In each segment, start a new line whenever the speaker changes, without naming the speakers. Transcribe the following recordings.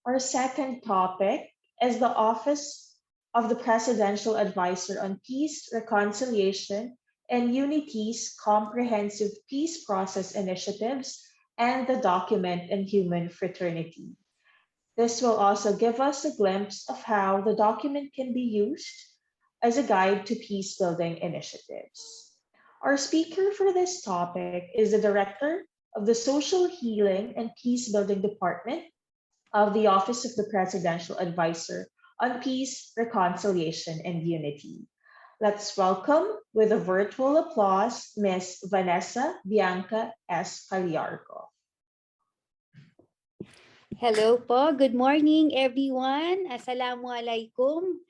Our second topic is the Office of the Presidential Advisor on Peace, Reconciliation, and Unity's Comprehensive Peace Process Initiatives and the document onHuman Fraternity. This will also give us a glimpse of how the document can be used as a guide to peace building initiatives. Our speaker for this topic is the Director of the Social Healing and Peace Building Department of the Office of the Presidential Advisor on Peace, Reconciliation, and Unity. Let's welcome, with a virtual applause, Ms. Vanessa Bianca S. Caliarco.
Hello po. Good morning, everyone. Assalamualaikum.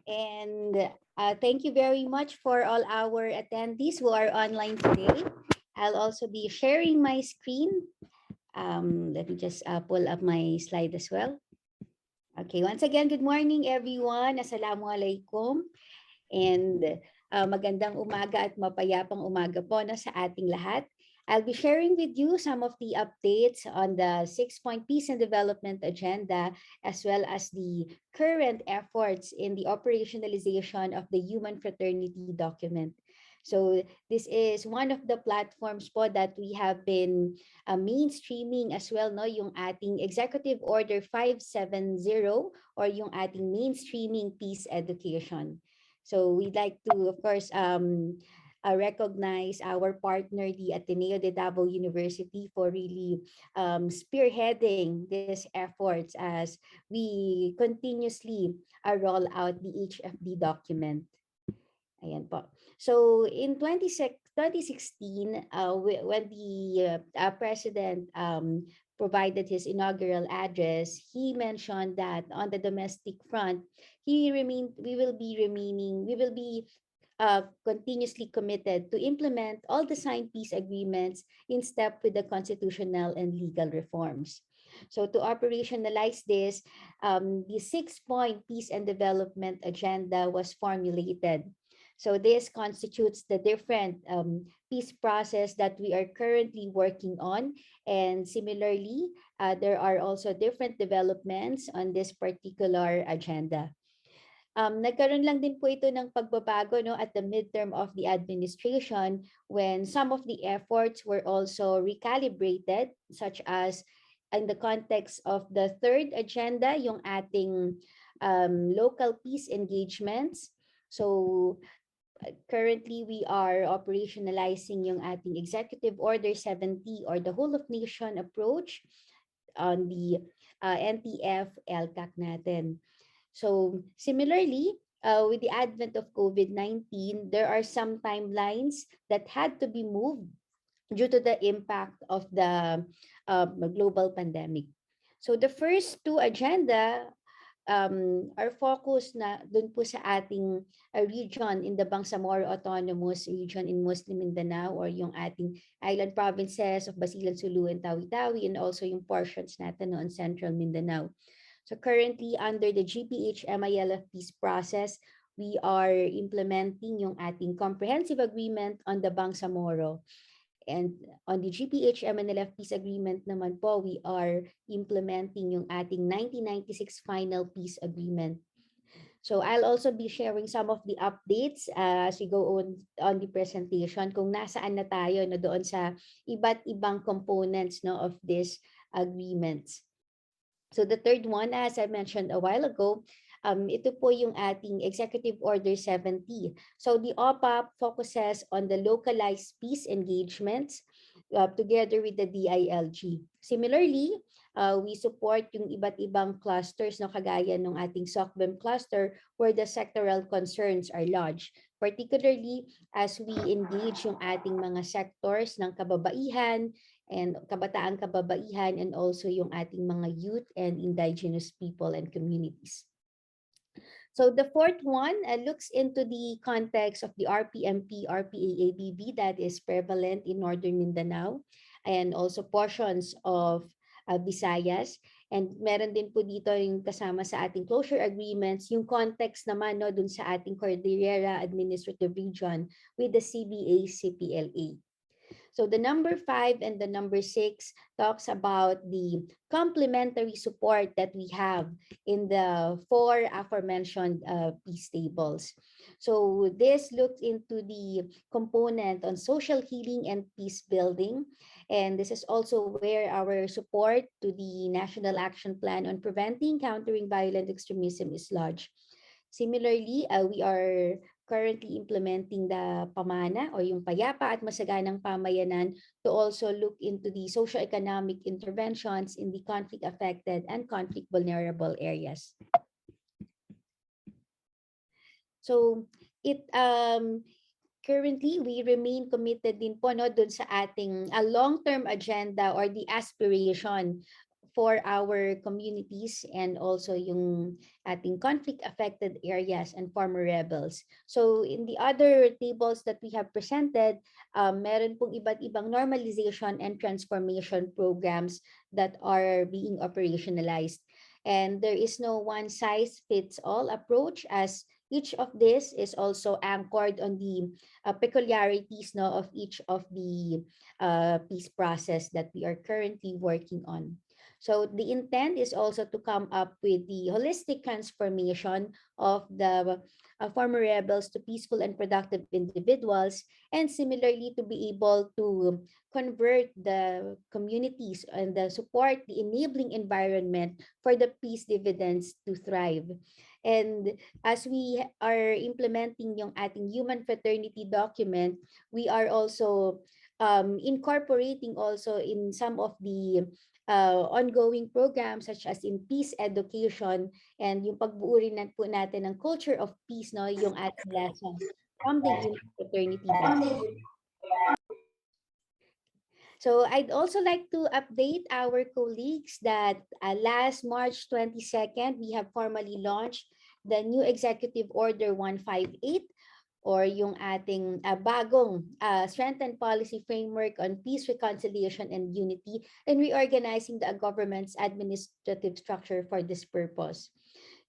And thank you very much for all our attendees who are online today. I'll also be sharing my screen. Let me just pull up my slide as well. Okay, once again, good morning, everyone. Assalamualaikum. And magandang umaga at mapayapang umaga po sa ating lahat. I'll be sharing with you some of the updates on the 6-point Peace and Development Agenda, as well as the current efforts in the operationalization of the Human Fraternity document. So this is one of the platforms po that we have been mainstreaming as well, no, yung ating Executive Order 570 or yung ating mainstreaming peace education. So we'd like to, of course, recognize our partner, the Ateneo de Davao University, for really spearheading these efforts as we continuously roll out the HFD document. Ayan po. So in 2016, when the President provided his inaugural address, he mentioned that on the domestic front, we will be continuously committed to implement all the signed peace agreements in step with the constitutional and legal reforms. So to operationalize this, the 6-point Peace and Development Agenda was formulated. So this constitutes the different peace process that we are currently working on. And similarly, there are also different developments on this particular agenda. Nagkaroon lang din po ito ng pagbabago, no, at the midterm of the administration, when some of the efforts were also recalibrated, such as in the context of the third agenda, yung ating local peace engagements. So currently we are operationalizing yung ating Executive Order 70 or the whole of nation approach on the NTF LCAC natin. So similarly, with the advent of COVID-19, there are some timelines that had to be moved due to the impact of the global pandemic. So the first two agenda are focused na dun po sa ating region in the Bangsamoro Autonomous Region in Muslim Mindanao, or yung ating island provinces of Basilan, Sulu, and Tawi-Tawi, and also yung portions natin on Central Mindanao. So currently, under the GPH-MILF peace process, we are implementing yung ating comprehensive agreement on the Bangsamoro. And on the GPH-MNLF peace agreement naman po, we are implementing yung ating 1996 final peace agreement. So I'll also be sharing some of the updates as we go on the presentation, kung nasaan na tayo na doon sa iba't ibang components, no, of this agreements. So the third one, as I mentioned a while ago, ito po yung ating Executive Order 70. So the OPAP focuses on the localized peace engagements together with the DILG. Similarly, we support yung iba't ibang clusters, no, kagaya ng ating SOCBEM cluster, where the sectoral concerns are lodged, particularly as we engage yung ating mga sectors ng kababaihan and kabataan-kababaihan, and also yung ating mga youth and indigenous people and communities. So the fourth one looks into the context of the RPMP, RPA-ABB that is prevalent in Northern Mindanao and also portions of Visayas. And meron din po dito yung kasama sa ating closure agreements, yung context naman, no, dun sa ating Cordillera Administrative Region with the CBA-CPLA. So the number 5 and the number 6 talks about the complementary support that we have in the four aforementioned peace tables. So this looks into the component on social healing and peace building. And this is also where our support to the National Action Plan on Preventing, Countering Violent Extremism is lodged. Similarly, we are currently implementing the pamana or yung payapa at masaganang pamayanan to also look into the socio-economic interventions in the conflict-affected and conflict vulnerable areas. So it currently we remain committed din po no dun sa ating long-term agenda or the aspiration for our communities and also yung ating conflict affected areas and former rebels. So in the other tables that we have presented, meron pong iba't ibang normalization and transformation programs that are being operationalized. And there is no one size fits all approach, as each of this is also anchored on the peculiarities no, of each of the peace process that we are currently working on. So the intent is also to come up with the holistic transformation of the former rebels to peaceful and productive individuals, and similarly to be able to convert the communities and the support the enabling environment for the peace dividends to thrive. And as we are implementing yung ating human fraternity document, we are also incorporating also in some of the ongoing programs such as in peace education and yung pagbuo rin po natin ng culture of peace, no, yung ating lessons from the human fraternity document. So I'd also like to update our colleagues that last March 22nd, we have formally launched the new Executive Order 158 or yung ating bagong strengthened policy framework on peace, reconciliation, and unity, and reorganizing the government's administrative structure for this purpose.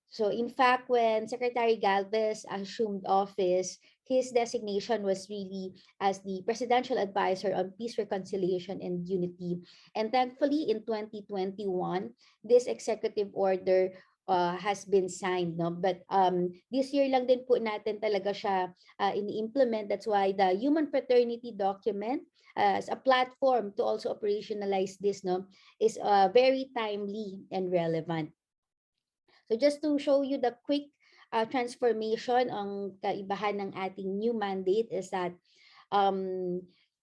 So in fact, when Secretary Galvez assumed office, his designation was really as the Presidential Advisor on Peace, Reconciliation, and Unity. And thankfully, in 2021, this executive order has been signed. No? But this year lang din po natin talaga siya ini-implement. That's why the Human Fraternity document as a platform to also operationalize this no, is very timely and relevant. So just to show you the quick transformation, ang kaibahan ng ating new mandate is that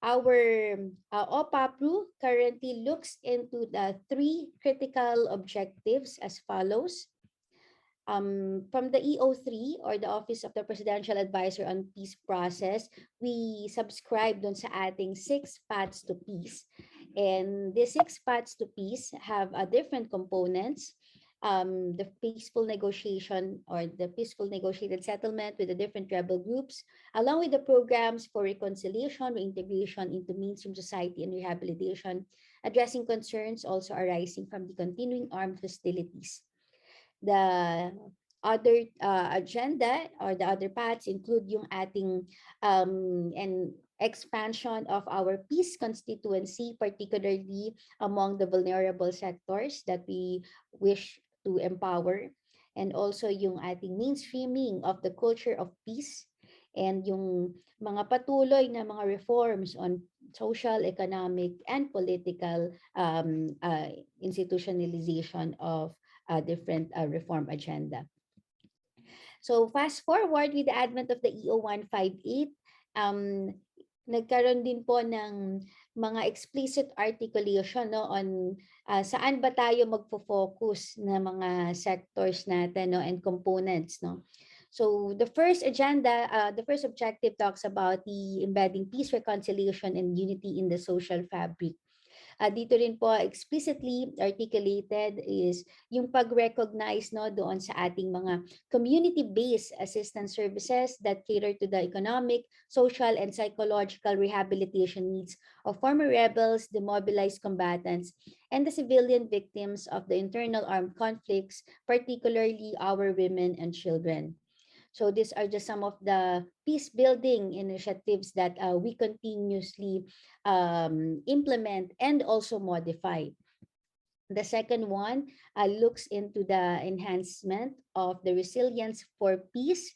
our OPAPRU currently looks into the 3 critical objectives as follows. From the EO3 or the Office of the Presidential Advisor on Peace Process, we subscribe dun sa ating 6 paths to peace. And these 6 paths to peace have different components. The peaceful negotiation or the peaceful negotiated settlement with the different rebel groups, along with the programs for reconciliation, reintegration into mainstream society and rehabilitation, addressing concerns also arising from the continuing armed hostilities. The other agenda or the other paths include yung ating and expansion of our peace constituency, particularly among the vulnerable sectors that we wish to empower, and also yung ating mainstreaming of the culture of peace and yung mga patuloy na mga reforms on social, economic, and political institutionalization of different reform agenda. So fast forward with the advent of the EO 158, nagkaroon din po ng mga explicit articulation no, on saan ba tayo magfo-focus na mga sectors natin no, and components. No? So the first agenda, the first objective talks about the embedding peace, reconciliation, and unity in the social fabric. Dito rin po explicitly articulated is yung pag-recognize no, doon sa ating mga community-based assistance services that cater to the economic, social, and psychological rehabilitation needs of former rebels, demobilized combatants, and the civilian victims of the internal armed conflicts, particularly our women and children. So these are just some of the peace building initiatives that we continuously implement and also modify. The second one looks into the enhancement of the resilience for peace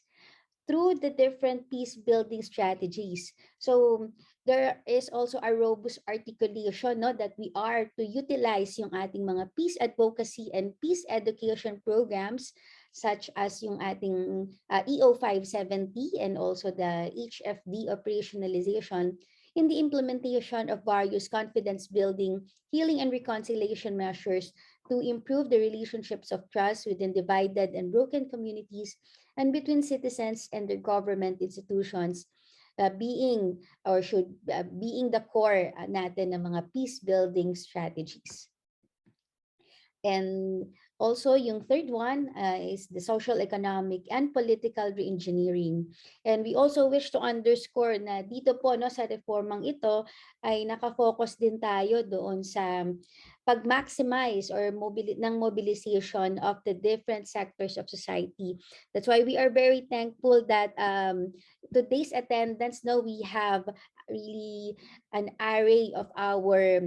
through the different peace building strategies. So there is also a robust articulation, no, that we are to utilize yung ating mga peace advocacy and peace education programs such as yung ating EO 570 and also the HFD operationalization in the implementation of various confidence building, healing and reconciliation measures to improve the relationships of trust within divided and broken communities and between citizens and their government institutions, being or should being the core natin ng mga peace building strategies. And also, yung third one is the social, economic, and political reengineering. And we also wish to underscore na dito po no, sa reformang ito ay nakafocus din tayo doon sa pag-maximize or mobilization of the different sectors of society. That's why we are very thankful that today's attendance, no, we have really an array of our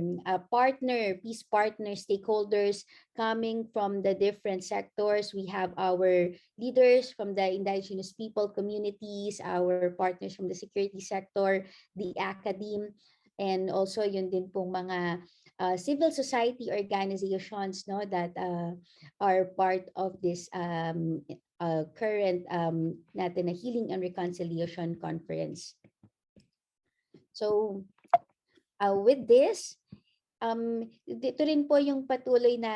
peace partner, stakeholders coming from the different sectors. We have our leaders from the indigenous people communities, our partners from the security sector, the academe, and also yun din pong mga civil society organizations no that are part of this current natin na Healing and Reconciliation Conference. So with this, dito rin po yung patuloy na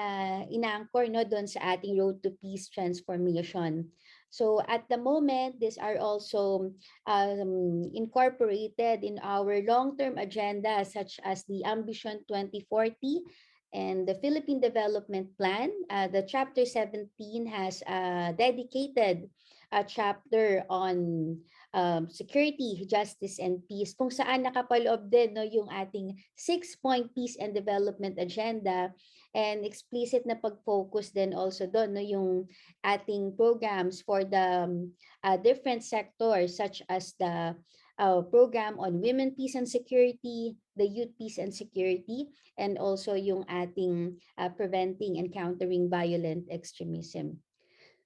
ina-anchor no doon sa ating road to peace transformation. So at the moment, these are also incorporated in our long-term agenda such as the Ambition 2040 and the Philippine Development Plan. The Chapter 17 has a dedicated chapter on security, justice, and peace, kung saan nakapaloob din no, yung ating 6-point peace and development agenda and explicit na pag-focus din also doon no, yung ating programs for the different sectors such as the program on women peace and security, the youth peace and security, and also yung ating preventing and countering violent extremism.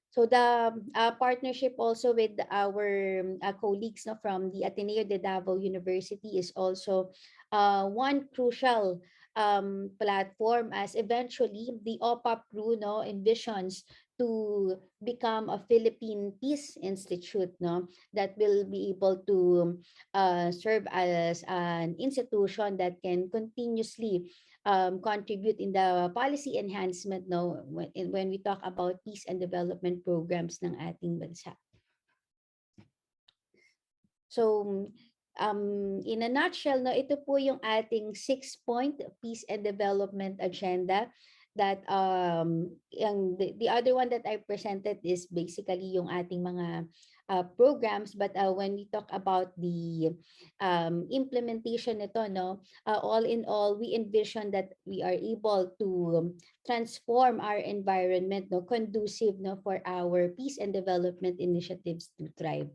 So the partnership also with our colleagues no, from the Ateneo de Davao University is also one crucial platform as eventually the OPAPRU no, envisions to become a Philippine Peace Institute no, that will be able to serve as an institution that can continuously contribute in the policy enhancement no when we talk about peace and development programs ng ating bansa. So in a nutshell no ito po yung ating 6-point peace and development agenda that the other one that I presented is basically yung ating mga programs, but when we talk about the implementation nito no all in all we envision that we are able to transform our environment no conducive no for our peace and development initiatives to thrive.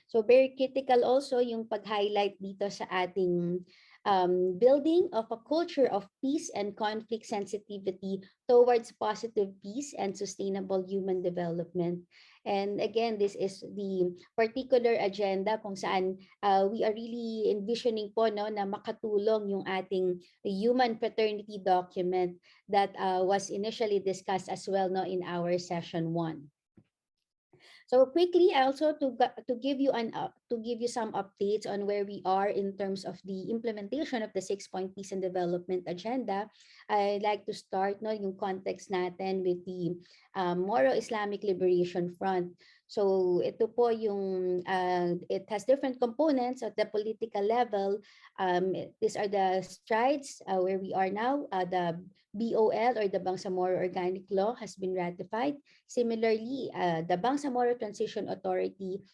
So very critical also yung pag-highlight dito sa ating building of a culture of peace and conflict sensitivity towards positive peace and sustainable human development. And again, this is the particular agenda kung saan we are really envisioning po no, na makatulong yung ating human fraternity document that was initially discussed as well no, in our session 1. So quickly, also to give you some updates on where we are in terms of the implementation of the 6-point peace and development agenda. I'd like to start no yung context natin with the Moro Islamic Liberation Front. So ito po yung it has different components at the political level. These are the strides where we are now. The BOL or the Bangsamoro Organic Law has been ratified. Similarly, the Bangsamoro Transition Authority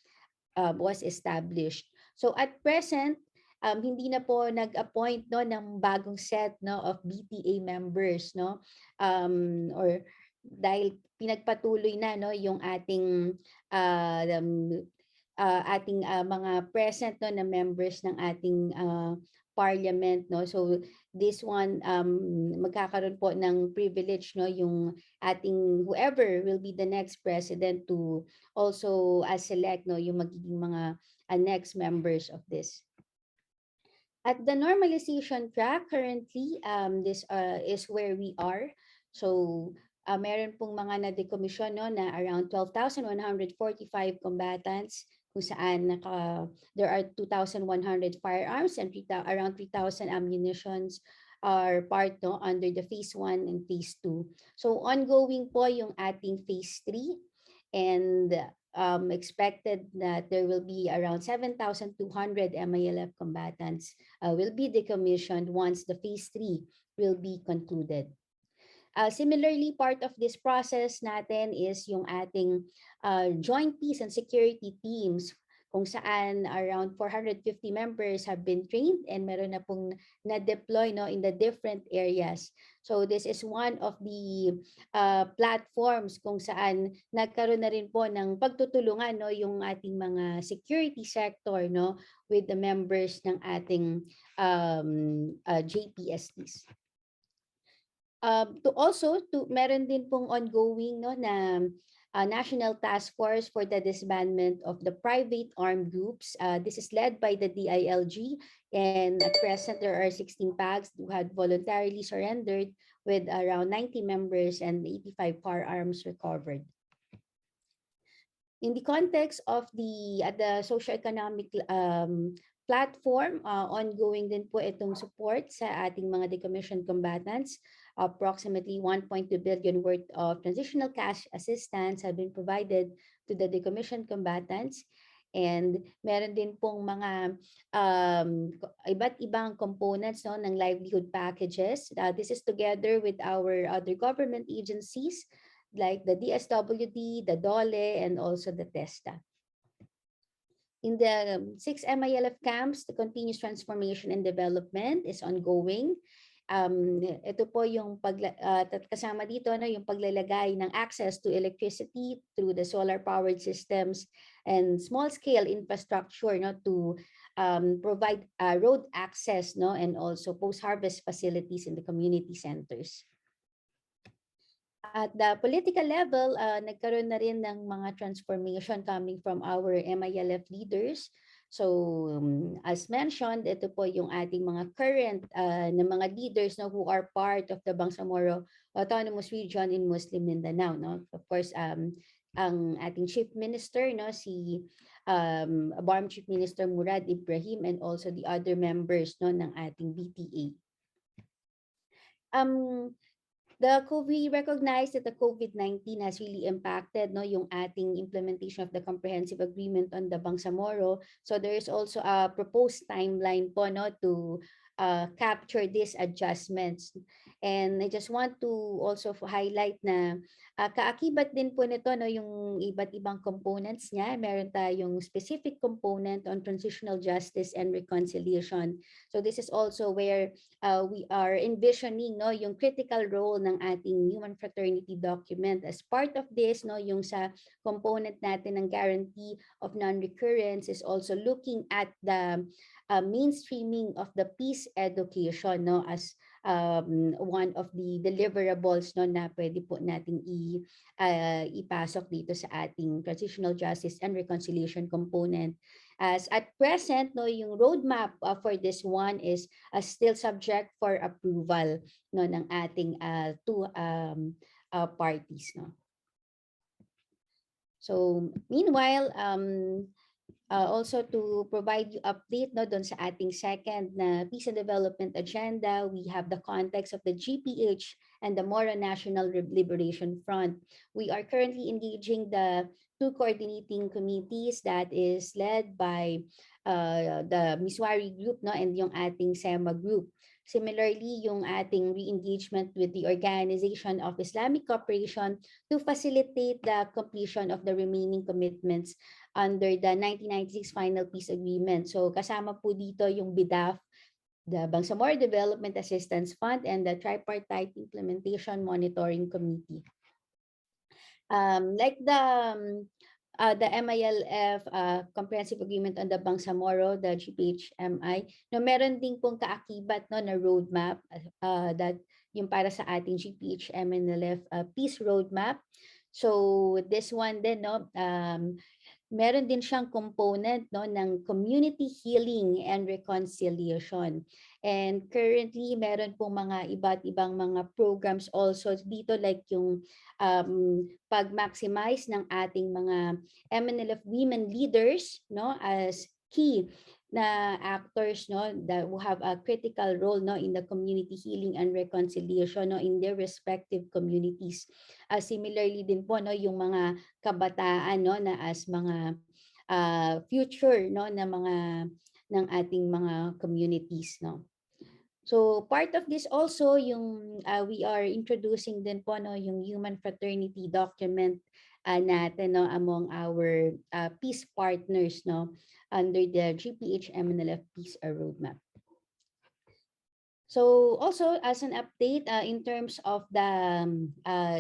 was established. So at present, hindi na po nag-appoint ng bagong set of BTA members or dahil pinagpatuloy na no yung ating uh, um, mga present no na members ng ating parliament no. So this one magkakaroon po ng privilege no yung ating whoever will be the next president to also select no yung magiging mga next members of this. At the normalization track currently, this is where we are. So meron pong mga na-decommission no, na around 12,145 combatants kung saan there are 2,100 firearms and around 3,000 ammunitions are part no, under the phase 1 and phase 2. So ongoing po yung ating phase 3 and expected that there will be around 7,200 MILF combatants will be decommissioned once the phase 3 will be concluded. Similarly, part of this process natin is yung ating joint peace and security teams kung saan around 450 members have been trained and meron na pong na-deploy no, in the different areas. So this is one of the platforms kung saan nagkaroon na rin po ng pagtutulungan no, yung ating mga security sector no, with the members ng ating JPSTs. Meron din pong ongoing no na National Task Force for the Disbandment of the Private Armed Groups. This is led by the DILG, and at present there are 16 PAGs who had voluntarily surrendered with around 90 members and 85 firearms recovered. In the context of the socio-economic platform, ongoing din po itong support sa ating mga decommissioned combatants. Approximately 1.2 billion worth of transitional cash assistance have been provided to the decommissioned combatants. And meron din pong mga iba't ibang components no, ng livelihood packages. This is together with our other government agencies like the DSWD, the DOLE, and also the TESTA. In the 6 MILF camps, the continuous transformation and development is ongoing. Ito po yung kasama dito no, yung paglalagay ng access to electricity through the solar powered systems and small scale infrastructure no, to provide road access no, and also post harvest facilities in the community centers. At the political level, nagkaroon na rin ng mga transformation coming from our MILF leaders. So as mentioned, ito po yung ating mga current na mga leaders no, who are part of the Bangsamoro Autonomous Region in Muslim Mindanao. No? Of course, ang ating Chief Minister, no, si BARM Chief Minister Murad Ibrahim, and also the other members no, ng ating BTA. We recognize that the COVID-19 has really impacted no, yung ating implementation of the comprehensive agreement on the Bangsamoro. So there is also a proposed timeline po no, to capture these adjustments. And I just want to also highlight na kaakibat din po nito no, yung iba't ibang components niya. Meron tayong specific component on transitional justice and reconciliation. So this is also where we are envisioning no, yung critical role ng ating human fraternity document. As part of this, no, yung sa component natin ng guarantee of non-recurrence is also looking at the mainstreaming of the peace education no, as one of the deliverables no, na pwede po nating ipasok dito sa ating transitional justice and reconciliation component. As at present, no, yung roadmap for this one is still subject for approval no, ng ating two parties. No? So meanwhile, also to provide you update no, doon sa ating second na Peace and Development Agenda, we have the context of the GPH and the Moro National Liberation Front. We are currently engaging the two coordinating committees that is led by the Miswari group no, and yung ating SEMA group. Similarly, yung ating re-engagement with the Organization of Islamic Cooperation to facilitate the completion of the remaining commitments under the 1996 Final Peace Agreement. So kasama po dito yung BIDAF, the Bangsamoro Development Assistance Fund, and the Tripartite Implementation Monitoring Committee. Like the MILF Comprehensive Agreement on the Bangsamoro, the GPHMI, no, meron din pong kaakibat no na roadmap that yung para sa ating GPHMNLF peace roadmap. So this one din no, meron din siyang component no ng community healing and reconciliation. And currently meron pong mga iba't ibang mga programs also dito, like yung pag-maximize ng ating mga MNLF women leaders no as key na actors no that who have a critical role no in the community healing and reconciliation no in their respective communities. Similarly din po no yung mga kabataan no na as mga future no na mga ng ating mga communities no. So part of this also yung we are introducing din po no yung human fraternity document natin no among our peace partners no under the GPH-MNLF Peace Roadmap. So also as an update in terms of the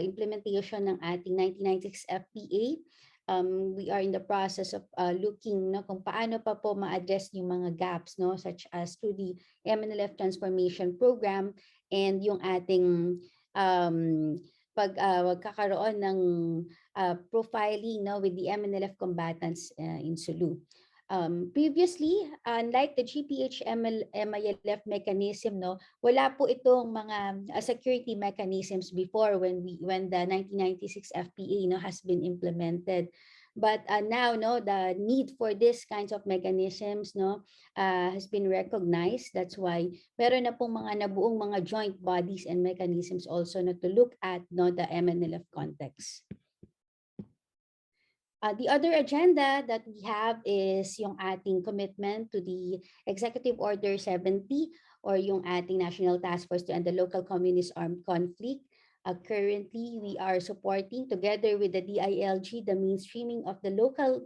implementation ng ating 1996 FPA, we are in the process of looking no kung paano pa po ma-address yung mga gaps no such as through the MNLF transformation program and yung ating pagkakaroon ng profiling no with the MNLF combatants in Sulu. Previously, unlike the GPH-MILF mechanism, no, wala po itong mga security mechanisms before when the 1996 FPA no has been implemented. But now, no, the need for this kinds of mechanisms, no, has been recognized. That's why meron na pong mga nabuong mga joint bodies and mechanisms also no to look at no the MNLF context. The other agenda that we have is yung ating commitment to the Executive Order 70 or yung ating National Task Force to End the Local Communist Armed Conflict. Currently, we are supporting together with the DILG the mainstreaming of the local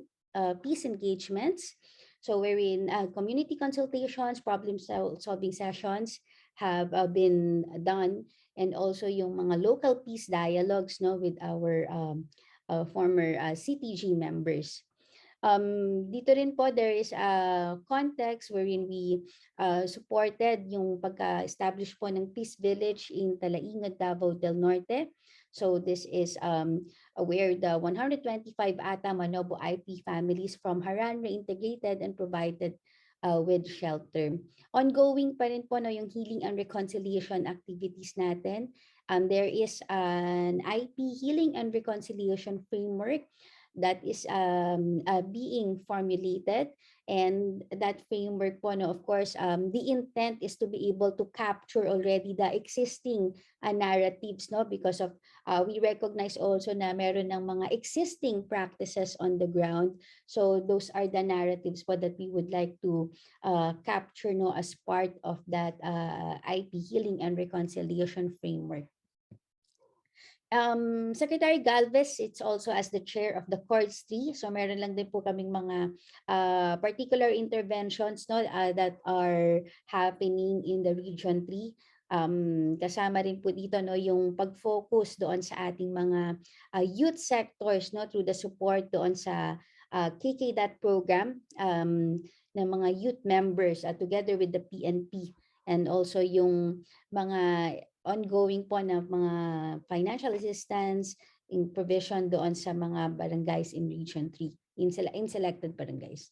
peace engagements. So wherein community consultations, problem-solving sessions have been done, and also yung mga local peace dialogues no with our former CTG members. Dito rin po there is a context wherein we supported yung pagka-establish po ng Peace Village in Talaingad, Davao del Norte. So this is where the 125 ata Manobo IP families from Haran reintegrated and provided with shelter. Ongoing pa rin po no, yung healing and reconciliation activities natin. There is an IP healing and reconciliation framework that is being formulated, and that framework po no, of course the intent is to be able to capture already the existing narratives no because of we recognize also na meron ng mga existing practices on the ground, so those are the narratives po that we would like to capture no as part of that IP healing and reconciliation framework. Secretary Galvez, it's also as the chair of the Courts 3. So meron lang din po kaming mga particular interventions no, that are happening in the Region 3. Kasama rin po dito no, yung pag-focus doon sa ating mga youth sectors no, through the support doon sa KK program ng mga youth members together with the PNP, and also yung mga ongoing po na mga financial assistance in provision doon sa mga barangays in Region 3, in selected barangays.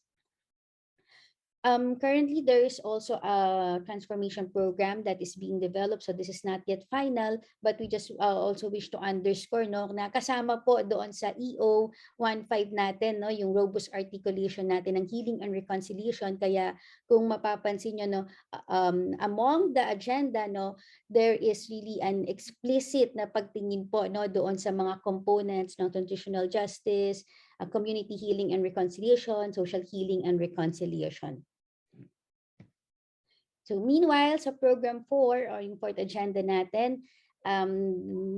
Currently, there is also a transformation program that is being developed. So this is not yet final, but we just also wish to underscore no, na kasama po doon sa EO 15 natin, no, yung robust articulation natin ng healing and reconciliation. Kaya kung mapapansin nyo, no, among the agenda, no, there is really an explicit na pagtingin po no, doon sa mga components ng transitional justice, community healing and reconciliation, social healing and reconciliation. So meanwhile, sa program 4 or yung fourth agenda natin,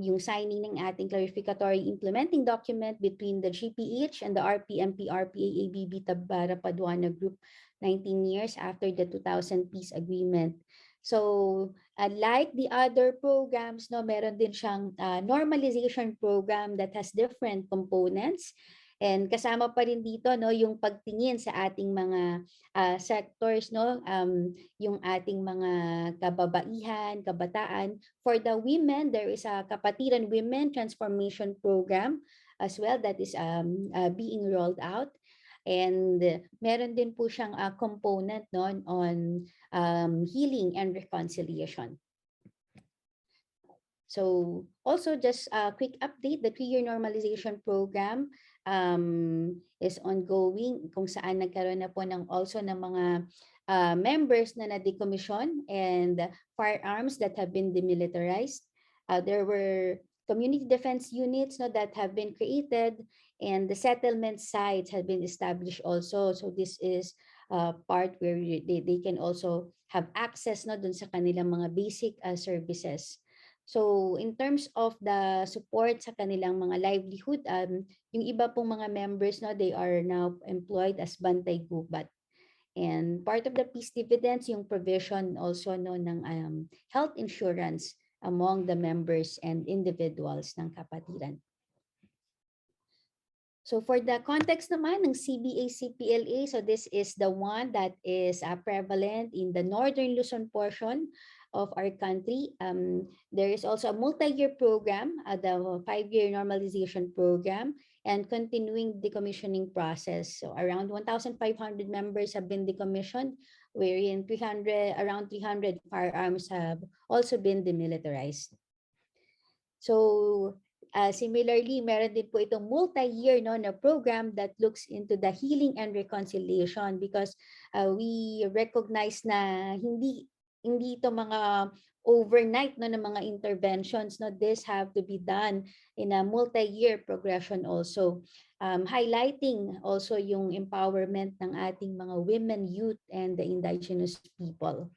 yung signing ng ating clarificatory implementing document between the GPH and the RPMP-RPA-ABB Tabara Paduana Group 19 years after the 2000 peace agreement. So, like the other programs, no, meron din siyang normalization program that has different components. And kasama pa rin dito, no, yung pagtingin sa ating mga sectors, no, yung ating mga kababaihan, kabataan. For the women, there is a Kapatiran Women Transformation Program as well that is being rolled out. And meron din po siyang component, no, on healing and reconciliation. So also just a quick update, the 3-year normalization program is ongoing, kung saan nagkaroon na po ng also ng mga members na na-decommission and firearms that have been demilitarized. There were community defense units, no, that have been created, and the settlement sites have been established also. So this is part where they can also have access, no, dun sa kanilang mga basic services. So in terms of the support sa kanilang mga livelihood, yung iba pong mga members, no, they are now employed as bantay gubat. And part of the peace dividends, yung provision also, no, ng health insurance among the members and individuals ng kapatiran. So for the context naman ng CBA-CPLA, so this is the one that is prevalent in the northern Luzon portion of our country. There is also a multi-year program, the 5-year normalization program, and continuing decommissioning process. So around 1,500 members have been decommissioned, wherein around 300 firearms have also been demilitarized. So similarly, meron din po itong multi-year, no, na program that looks into the healing and reconciliation, because we recognize na hindi ito mga overnight, no, na mga interventions, no. This have to be done in a multi-year progression also, highlighting also yung empowerment ng ating mga women, youth, and the indigenous people.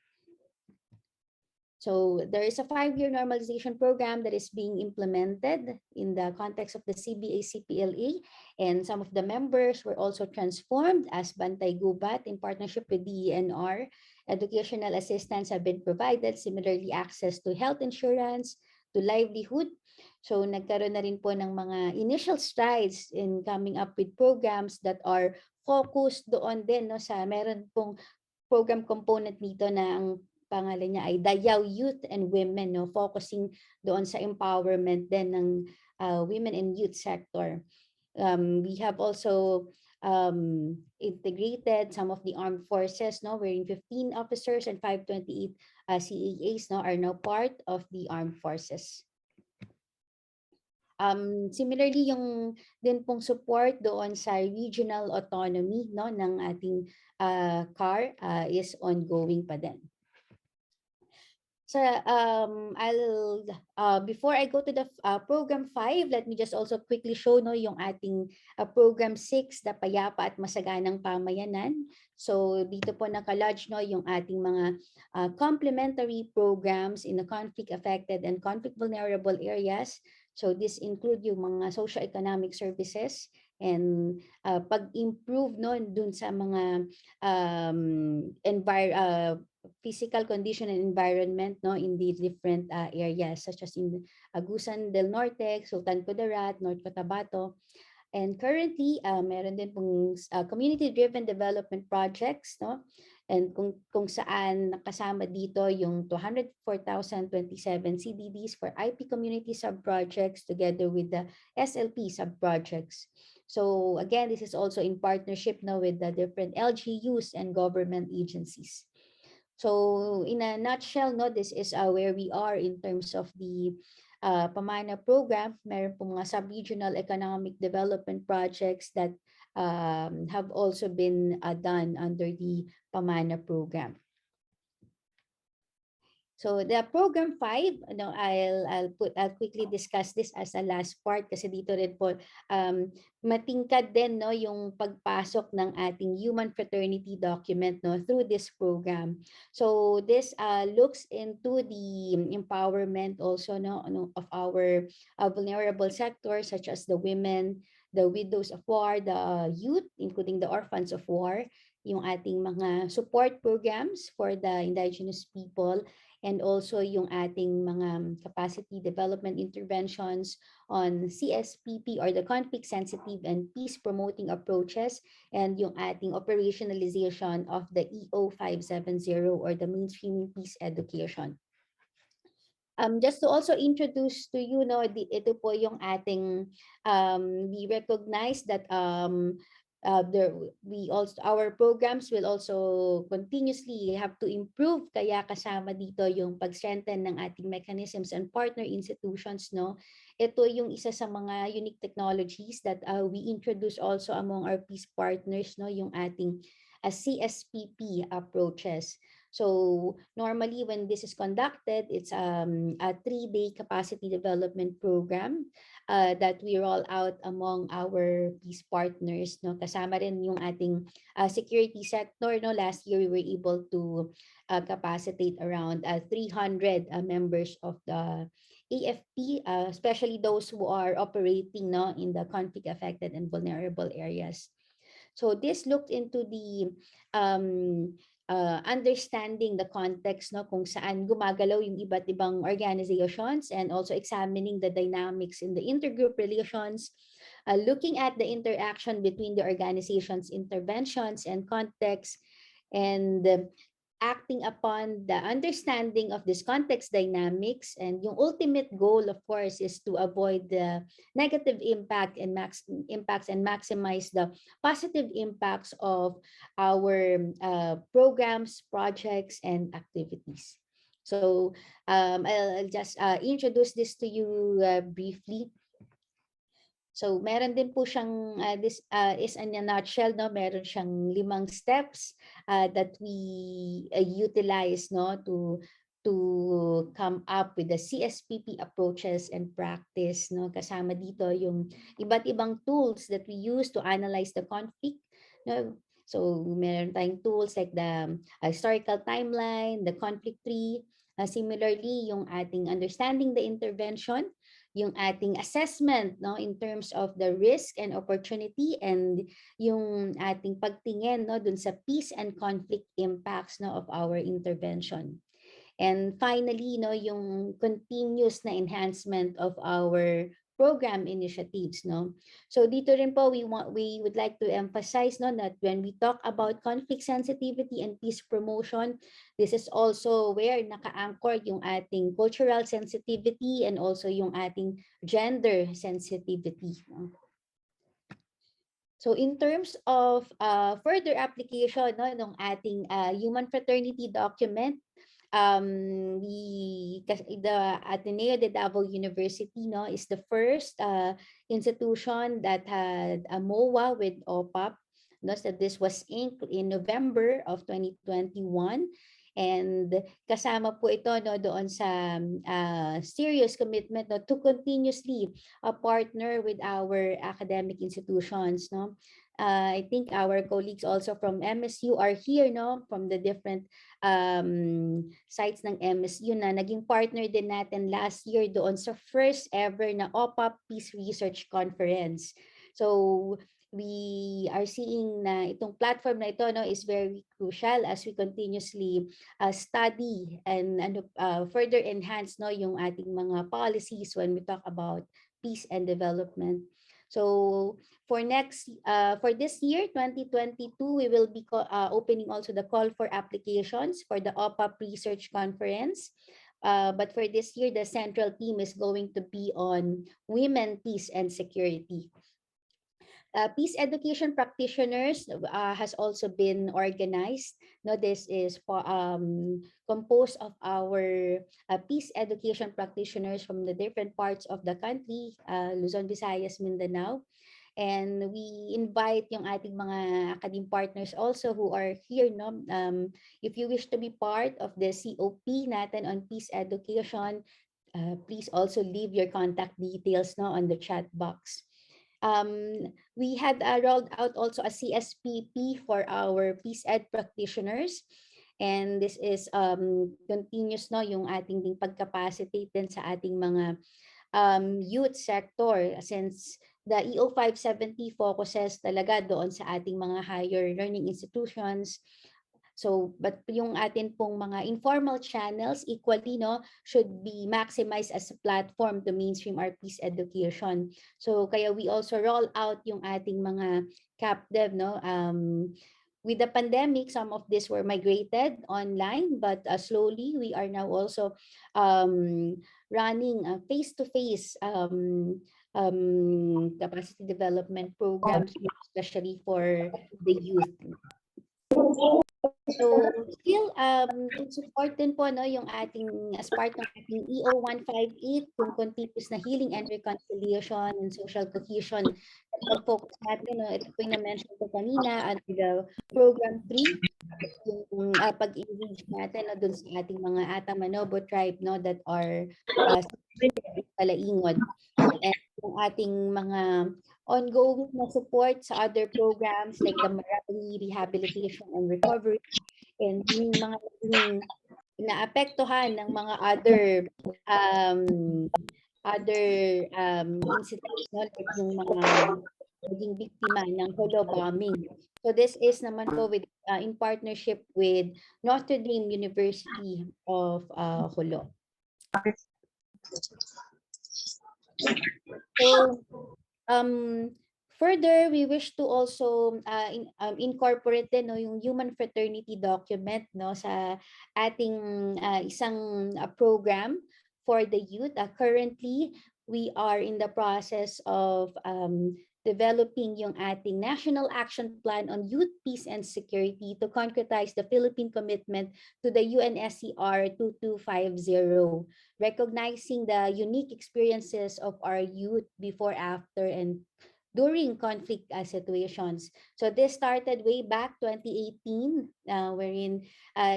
So there is a 5-year normalization program that is being implemented in the context of the CBA-CPLA, and some of the members were also transformed as Bantay Gubat in partnership with DENR. Educational assistance have been provided, similarly access to health insurance, to livelihood. So nagkaroon na rin po ng mga initial strides in coming up with programs that are focused doon din, no, sa meron pong program component dito na ang pangalan niya ay Dayaw Youth and Women, no, focusing doon sa empowerment din ng women and youth sector. We have also integrated some of the armed forces, no, wherein 15 officers and 528 CAAs, no, are now part of the armed forces. Similarly, yung din pong support doon sa regional autonomy, no, ng ating CAR is ongoing pa din. So I'll before I go to the program 5, let me just also quickly show, no, yung ating program 6, the Payapa at Masaganang Pamayanan. So dito po nakalodge, no, yung ating mga complementary programs in the conflict affected and conflict vulnerable areas. So this include yung mga socio-economic services and pag-improve, no, dun sa mga physical condition and environment, no, in the different areas such as in Agusan del Norte, Sultan Kudarat, North Cotabato. And currently, meron din pong community-driven development projects, no? And kung saan nakasama dito yung 204,027 CDDs for IP community sub-projects together with the SLP sub-projects. So again, this is also in partnership now with the different LGUs and government agencies. So in a nutshell, no, this is where we are in terms of the Pamana program. Meron po mga sub-regional economic development projects that have also been done under the Pamana program. So the program 5, no, I'll quickly discuss this as a last part kasi dito rin po matingkad din, no, yung pagpasok ng ating human fraternity document, no, through this program. So this looks into the empowerment also, no, of our vulnerable sectors such as the women, the widows of war, the youth, including the orphans of war, yung ating mga support programs for the indigenous people, and also yung ating mga capacity development interventions on CSPP, or the conflict sensitive and peace promoting approaches, and yung ating operationalization of the EO 570, or the mainstreaming peace education. Just to also introduce to you, no, ito po yung ating, we recognize that there, we also, our programs will also continuously have to improve, kaya kasama dito yung pag-strengthen ng ating mechanisms and partner institutions, no. Ito yung isa sa mga unique technologies that we introduce also among our peace partners, no, yung ating CSPP approaches. So normally when this is conducted, it's a 3-day capacity development program that we roll out among our peace partners. No? Kasama rin yung ating security sector. No? Last year, we were able to capacitate around 300 members of the AFP, especially those who are operating, no, in the conflict-affected and vulnerable areas. So this looked into the understanding the context, no, kung saan gumagalaw yung iba't ibang organizations, and also examining the dynamics in the intergroup relations, looking at the interaction between the organizations' interventions and context, and acting upon the understanding of this context dynamics. And yung ultimate goal, of course, is to avoid the negative impacts and maximize the positive impacts of our programs, projects, and activities. So I'll just introduce this to you briefly. So meron din po siyang this is in a nutshell, no, meron siyang 5 steps that we utilize, no, to come up with the CSPP approaches and practice, no. Kasama dito yung iba't ibang tools that we use to analyze the conflict, no. So meron tayong tools like the historical timeline, the conflict tree, similarly yung ating understanding the intervention, yung ating assessment, no, in terms of the risk and opportunity, and yung ating pagtingin, no, dun sa peace and conflict impacts, no, of our intervention. And finally, no, yung continuous na enhancement of our program initiatives, no. So dito rin po we would like to emphasize, no, that when we talk about conflict sensitivity and peace promotion, this is also where naka-anchor yung ating cultural sensitivity and also yung ating gender sensitivity, no? So in terms of further application, no, ng ating human fraternity document, the Ateneo de Davao University, no, is the first institution that had a MOA with OPAP. No, so this was inked in November of 2021. And kasama po ito, no, doon sa serious commitment, no, to continuously partner with our academic institutions, no. I think our colleagues also from MSU are here, no, from the different sites ng MSU na naging partner din natin last year doon sa first ever na OPAP Peace Research Conference. So we are seeing na itong platform na ito, no, is very crucial as we continuously study and further enhance, no, yung ating mga policies when we talk about peace and development. So for this year 2022, we will be opening also the call for applications for the OPAP Research Conference. But for this year, the central theme is going to be on women, peace, and security. Peace education practitioners has also been organized. No, this is composed of our peace education practitioners from the different parts of the country, Luzon, Visayas, Mindanao. And we invite yung ating mga academic partners also who are here, no. If you wish to be part of the COP natin on peace education, please also leave your contact details, no, on the chat box. We had rolled out also a CSPP for our peace ed practitioners, and this is continuous, no, yung ating ding pagcapacitate din sa ating mga youth sector, since The EO 570 focuses talaga doon sa ating mga higher learning institutions. So, but yung atin pong mga informal channels equally, no, should be maximized as a platform to mainstream our peace education. So, kaya we also roll out yung ating mga capdev, no. With the pandemic, some of this were migrated online, but slowly we are now also running face-to-face capacity development programs, especially for the youth. So, still, to support din po, no, yung ating, as part ng ating EO 158, yung continuous na healing and reconciliation and social cohesion. At pag-focus natin, no, ito po yung na-mention ko kanina, at the program 3, yung pag-engage natin, no, dun sa ating mga Ata Manobo tribe, no, that are Palaingod. And yung ating mga ongoing na support sa other programs like the Marawi Rehabilitation and Recovery, and yung mga naapektuhan ng mga um, other incidents, no, like yung mga naging biktima ng holo bombing. So this is naman po with in partnership with Notre Dame University of Holo. So further, we wish to also incorporate din, no, yung human fraternity document, no, sa ating isang program for the youth. Currently, we are in the process of developing yung ating National Action Plan on Youth, Peace, and Security to concretize the Philippine commitment to the UNSCR 2250, recognizing the unique experiences of our youth before, after, and during conflict situations. So this started way back 2018, wherein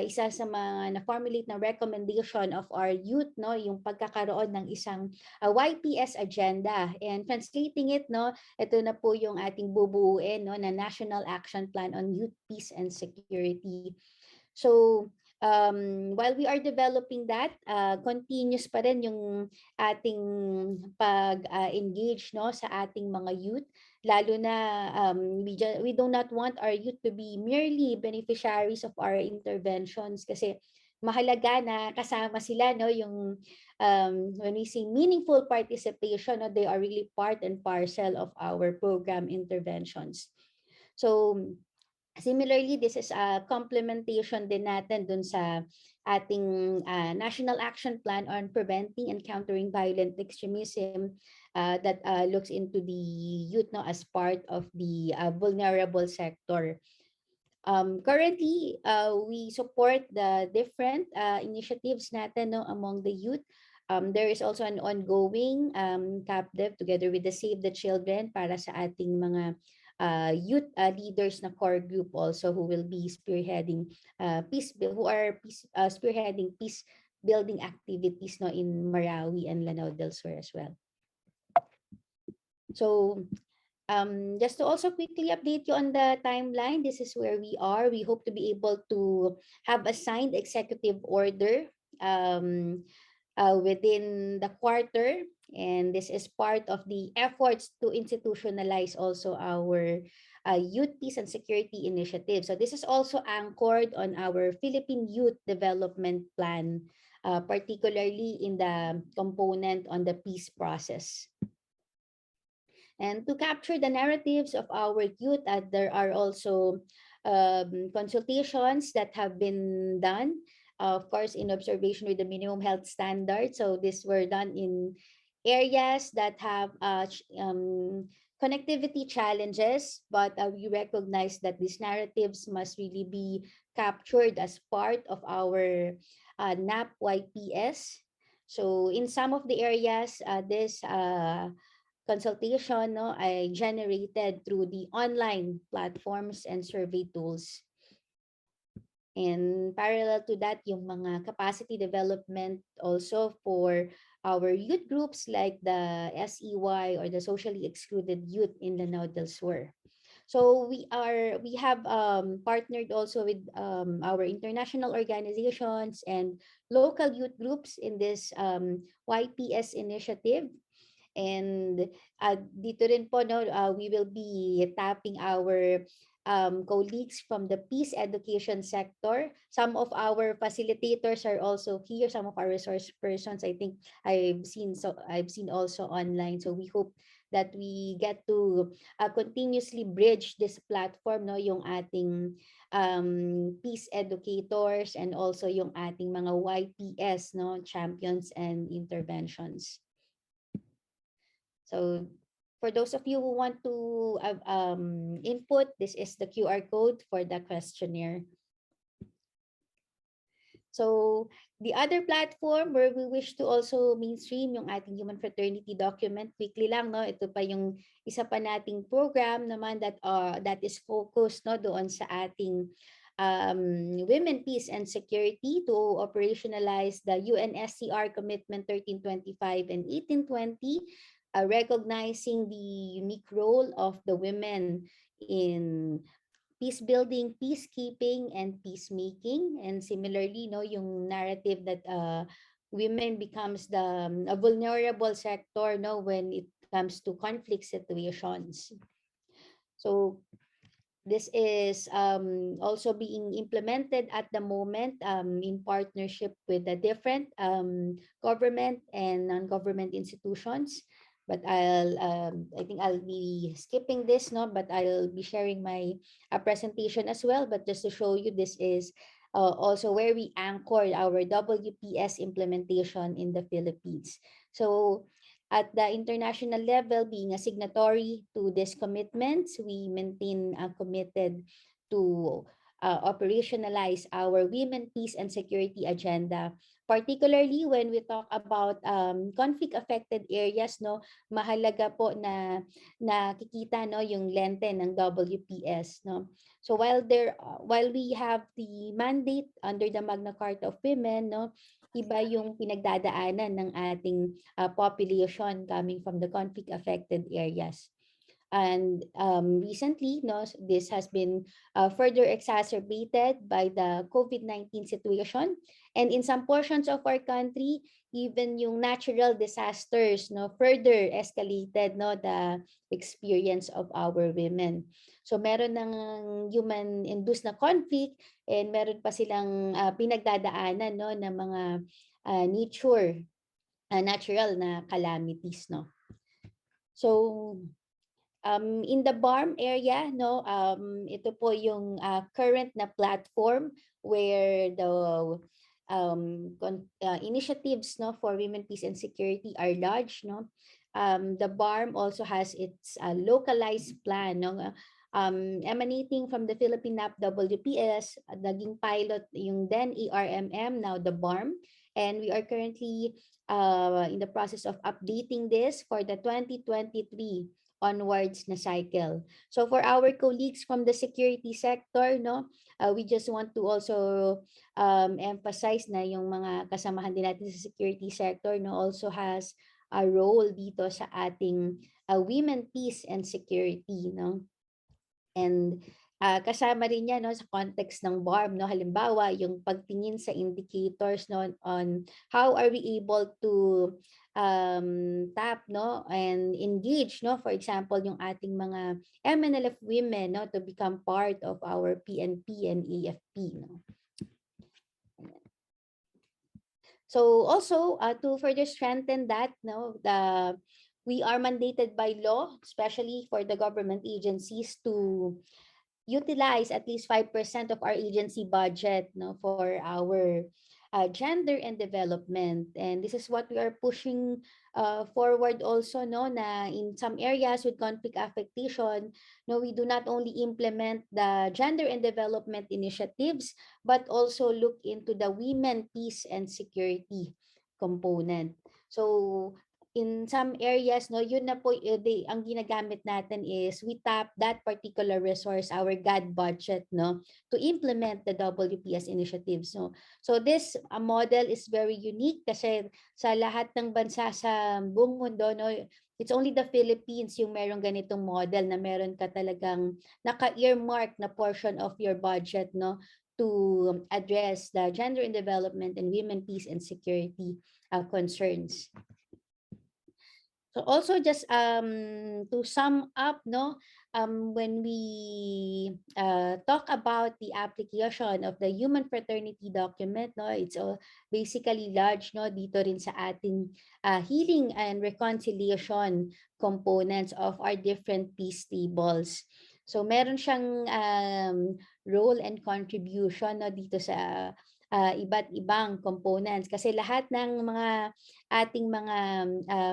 isa sa mga na-formulate na recommendation of our youth, no, yung pagkakaroon ng isang YPS agenda. And translating it, no, ito na po yung ating bubuuin, no, na National Action Plan on Youth, Peace, and Security. So, while we are developing that, continuous pa rin yung ating pag-engage, no, sa ating mga youth, lalo na we do not want our youth to be merely beneficiaries of our interventions, kasi mahalaga na kasama sila, no, yung when we say meaningful participation, no, they are really part and parcel of our program interventions. So similarly, this is a complementation din natin dun sa ating National Action Plan on Preventing and Countering Violent Extremism that looks into the youth, no, as part of the vulnerable sector. Currently, we support the different initiatives natin, no, among the youth. There is also an ongoing CapDev together with the Save the Children para sa ating mga youth leaders na core group also, who will be spearheading spearheading peace building activities, no, in Marawi and Lanao del Sur as well. So just to also quickly update you on the timeline, this is where we are. We hope to be able to have a signed executive order within the quarter, and this is part of the efforts to institutionalize also our youth peace and security initiative. So this is also anchored on our Philippine Youth Development Plan, particularly in the component on the peace process. And to capture the narratives of our youth, there are also consultations that have been done, of course, in observation with the minimum health standards. So these were done in areas that have connectivity challenges, but we recognize that these narratives must really be captured as part of our NAP YPS. So in some of the areas, this consultation, no, ay generated through the online platforms and survey tools. And parallel to that, yung mga capacity development also for our youth groups like the SEY or the socially excluded youth in Lanao del Sur. So we have partnered also with our international organizations and local youth groups in this YPS initiative. And dito rin po, no, we will be tapping our colleagues from the peace education sector. Some of our facilitators are also here, some of our resource persons, I think I've seen also online. So we hope that we get to continuously bridge this platform, no, yung ating peace educators and also yung ating mga YPS, no, champions and interventions. So for those of you who want to input, this is the QR code for the questionnaire. So the other platform where we wish to also mainstream yung ating human fraternity document, quickly lang, no, ito pa yung isa pa nating program naman that is focused, no, doon sa ating women, peace and security to operationalize the UNSCR commitment 1325 and 1820, recognizing the unique role of the women in peace building, peacekeeping, and peacemaking. And similarly, no, yung narrative that women becomes a vulnerable sector, no, when it comes to conflict situations. So this is also being implemented at the moment in partnership with the different government and non-government institutions. But I think I'll be skipping this, no, but I'll be sharing my presentation as well. But just to show you, this is also where we anchored our WPS implementation in the Philippines. So at the international level, being a signatory to these commitments, we maintain committed to operationalize our women, peace, and security agenda. Particularly when we talk about conflict-affected areas, no, mahalaga po na nakikita, no, yung lente ng WPS, no. So while we have the mandate under the Magna Carta of Women, no, iba yung pinagdadaanan ng ating population coming from the conflict affected areas. And recently, no, this has been further exacerbated by the COVID-19 situation. And in some portions of our country, even yung natural disasters, no, further escalated, no, the experience of our women. So meron ng human-induced na conflict and meron pa silang pinagdadaanan, no, ng mga natural na calamities, no. So in the BARM area, no, ito po yung current na platform where the initiatives, no, for women, peace and security are large, no. The BARM also has its localized plan, no, emanating from the Philippine NAP-WPS, naging pilot yung then ARMM, now the BARM, and we are currently in the process of updating this for the 2023 onwards na cycle. So for our colleagues from the security sector, no, we just want to also emphasize na yung mga kasamahan din natin sa security sector, no, also has a role dito sa ating women, peace and security, no. And kasama rin yan, no, sa context ng BARM, no, halimbawa yung pagtingin sa indicators, no, on how are we able to tap, no, and engage, no, for example yung ating mga MNLF women, no, to become part of our PNP and AFP, no. So also to further strengthen that, no, we are mandated by law, especially for the government agencies, to utilize at least 5% of our agency budget, no, for our gender and development. And this is what we are pushing forward also, no, na in some areas with conflict affectation, no, we do not only implement the gender and development initiatives, but also look into the women, peace and security component. So in some areas, no, yun na po, ang ginagamit natin is we tap that particular resource, our GAD budget, no, to implement the WPS initiatives, no. So this model is very unique kasi sa lahat ng bansa sa buong mundo, no, it's only the Philippines yung merong ganitong model na meron ka talagang naka-earmark na portion of your budget, no, to address the gender and development and women, peace and security concerns. So also just to sum up, no, when we talk about the application of the human fraternity document, no, it's basically large, no, dito rin sa ating healing and reconciliation components of our different peace tables. So meron siyang role and contribution, no, dito sa iba't ibang components kasi lahat ng mga ating mga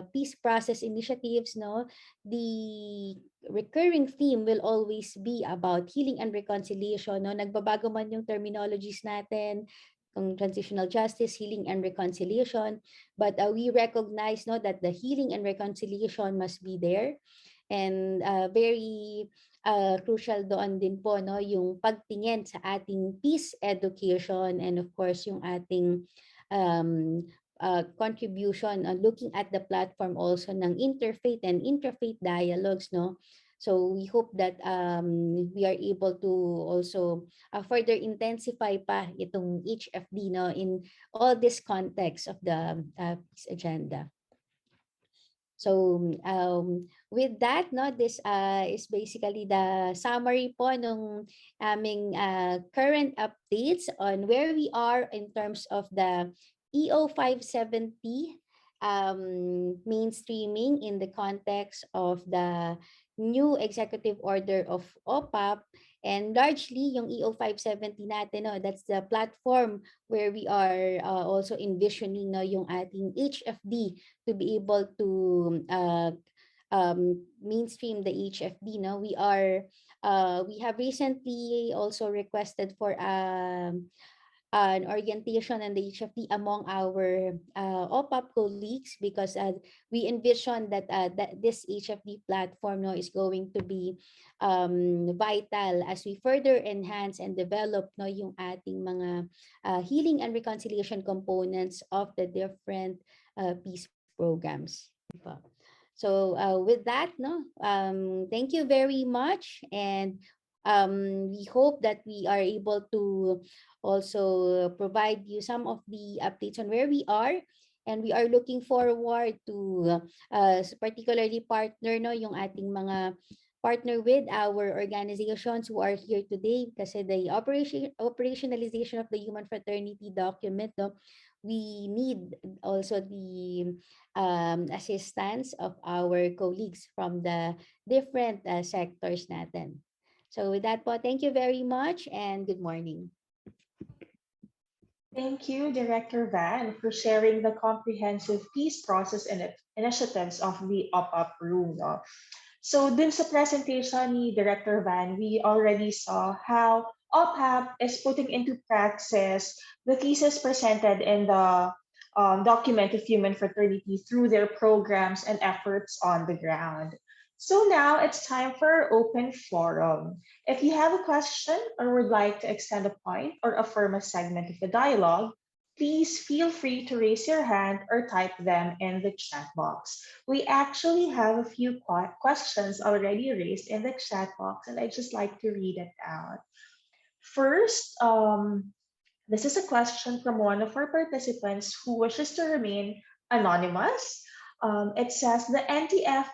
peace process initiatives, no, the recurring theme will always be about healing and reconciliation, no. Nagbabago man yung terminologies natin, kung transitional justice, healing and reconciliation, but we recognize, no, that the healing and reconciliation must be there. And very crucial doon din po, no, yung pagtingin sa ating peace education and of course yung ating um, contribution on looking at the platform also ng interfaith and interfaith dialogues, no. So we hope that we are able to also further intensify pa itong HFD, no, in all this context of the peace agenda. So with that, no, this is basically the summary po nung aming current updates on where we are in terms of the EO 570 mainstreaming in the context of the new executive order of OPAP, and largely yung EO 570 natin, no, that's the platform where we are also envisioning, no, yung ating HFD to be able to mainstream the HFD. No, we have recently also requested for an orientation on the HFD among our OPAP colleagues because we envision that that this HFD platform, no, is going to be vital as we further enhance and develop, no, yung ating mga healing and reconciliation components of the different peace programs. So with that, no, thank you very much, and we hope that we are able to also provide you some of the updates on where we are, and we are looking forward to particularly partner, no, yung ating mga partner with our organizations who are here today kasi the operationalization of the human fraternity document, no, we need also the assistance of our colleagues from the different sectors natin. So with that po, thank you very much and good morning.
Thank you, Director Van, for sharing the comprehensive peace process and initiatives of the OPAPRU. No? So dun sa presentation ni Director Van, we already saw how OPAP is putting into praxis the thesis presented in the document of human fraternity through their programs and efforts on the ground. So now it's time for our open forum. If you have a question or would like to extend a point or affirm a segment of the dialogue, please feel free to raise your hand or type them in the chat box. We actually have a few questions already raised in the chat box, and I'd just like to read it out. First, this is a question from one of our participants who wishes to remain anonymous. It says the NTF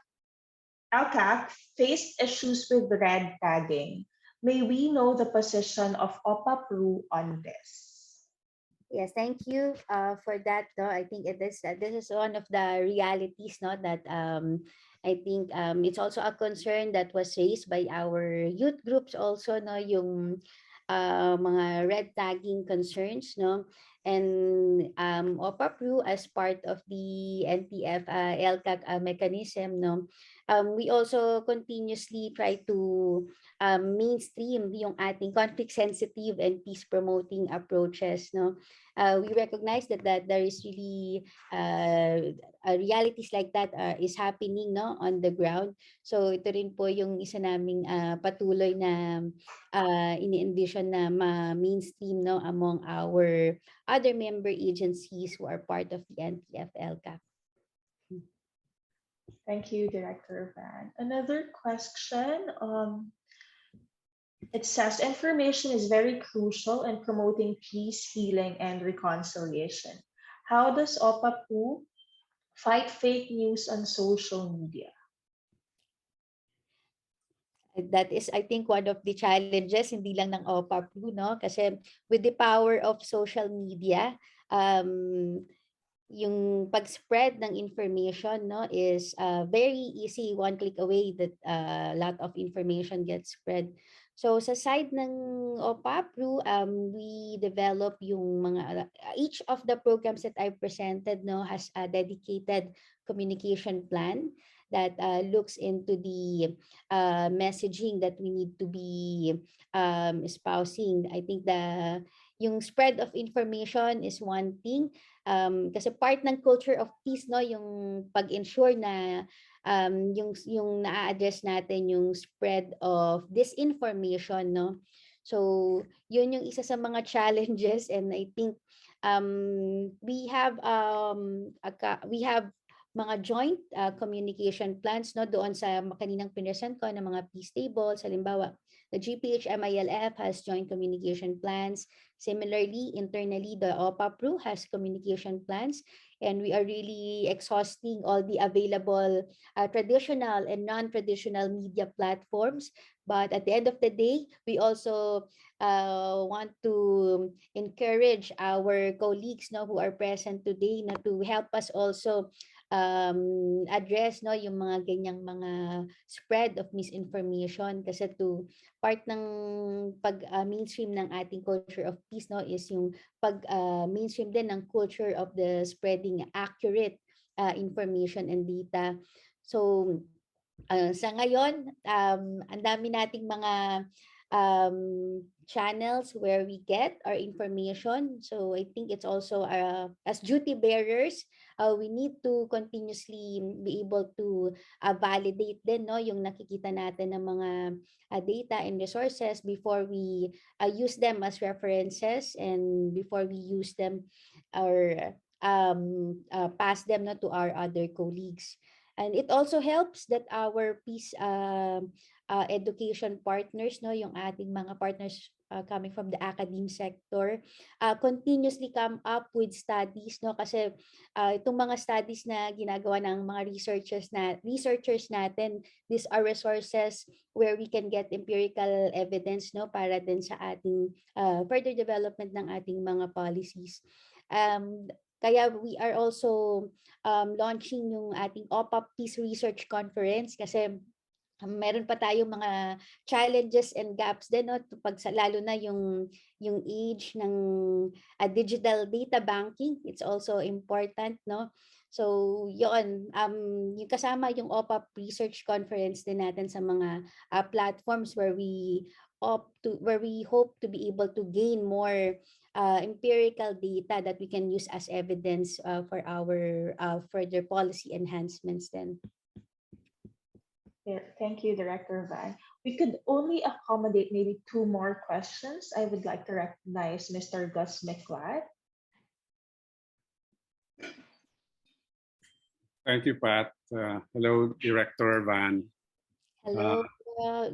LCAC faced issues with red tagging. May we know the position of OPAPRU on this?
Yes, thank you for that. No, I think this is one of the realities, no, that I think it's also a concern that was raised by our youth groups also, no, yung mga red tagging concerns, no, and OPAPRU as part of the NTF LCAC mechanism, no, we also continuously try to mainstream yung ating conflict sensitive and peace promoting approaches, no. We recognize that there is really realities like that is happening, no, on the ground. So ito rin po yung isa naming patuloy na ini-envision na ma-mainstream, no, among our other member agencies who are part of the NTF LCAP.
Thank you, Director Van. Another question. It says information is very crucial in promoting peace, healing, and reconciliation. How does OPAPU fight fake news on social media?
That is, I think, one of the challenges, hindi lang ng OPAPRU, no? Kasi with the power of social media, um, yung pag-spread ng information, no, is very easy, one click away that a lot of information gets spread. So sa side ng OPAPRU, we develop yung mga each of the programs that I presented, no, has a dedicated communication plan that looks into the messaging that we need to be espousing. I think yung spread of information is one thing, kasi part ng culture of peace, no, yung pag-ensure na yung na-address natin yung spread of disinformation, no. So yun yung isa sa mga challenges, and I think we have mga joint communication plans, no, doon sa kaninang pinresent ko ng mga peace tables. Halimbawa, the GPH-MILF has joint communication plans. Similarly, internally, the OPAPRU has communication plans, and we are really exhausting all the available traditional and non-traditional media platforms. But at the end of the day, we also want to encourage our colleagues, no, who are present today, na to help us also address, no, yung mga ganyang mga spread of misinformation, kasi to part ng pag mainstream ng ating culture of peace, no, is yung pag mainstream din ng culture of the spreading accurate information and data. So sa ngayon, ang dami nating mga channels where we get our information. So I think it's also as duty bearers, we need to continuously be able to validate din, no, yung nakikita natin ng mga data and resources before we use them as references, and before we use them or pass them, no, to our other colleagues. And it also helps that our peace education partners, no, yung ating mga partners coming from the academe sector, continuously come up with studies, no, kasi itong mga studies na ginagawa ng mga researchers natin, these are resources where we can get empirical evidence, no, para din sa ating further development ng ating mga policies. Kaya we are also launching yung ating OPAP Peace Research Conference, kasi meron pa tayong mga challenges and gaps din, no, lalo na yung age ng digital data banking. It's also important, no. So yun, yung kasama yung OPAP Research Conference din natin sa mga platforms where we hope to be able to gain more empirical data that we can use as evidence for our further policy enhancements then.
Yeah, thank you, Director Van. We could only accommodate maybe 2 more questions. I would like to recognize Mr. Gus McLeod.
Thank you, Pat. Hello, Director Van.
Hello,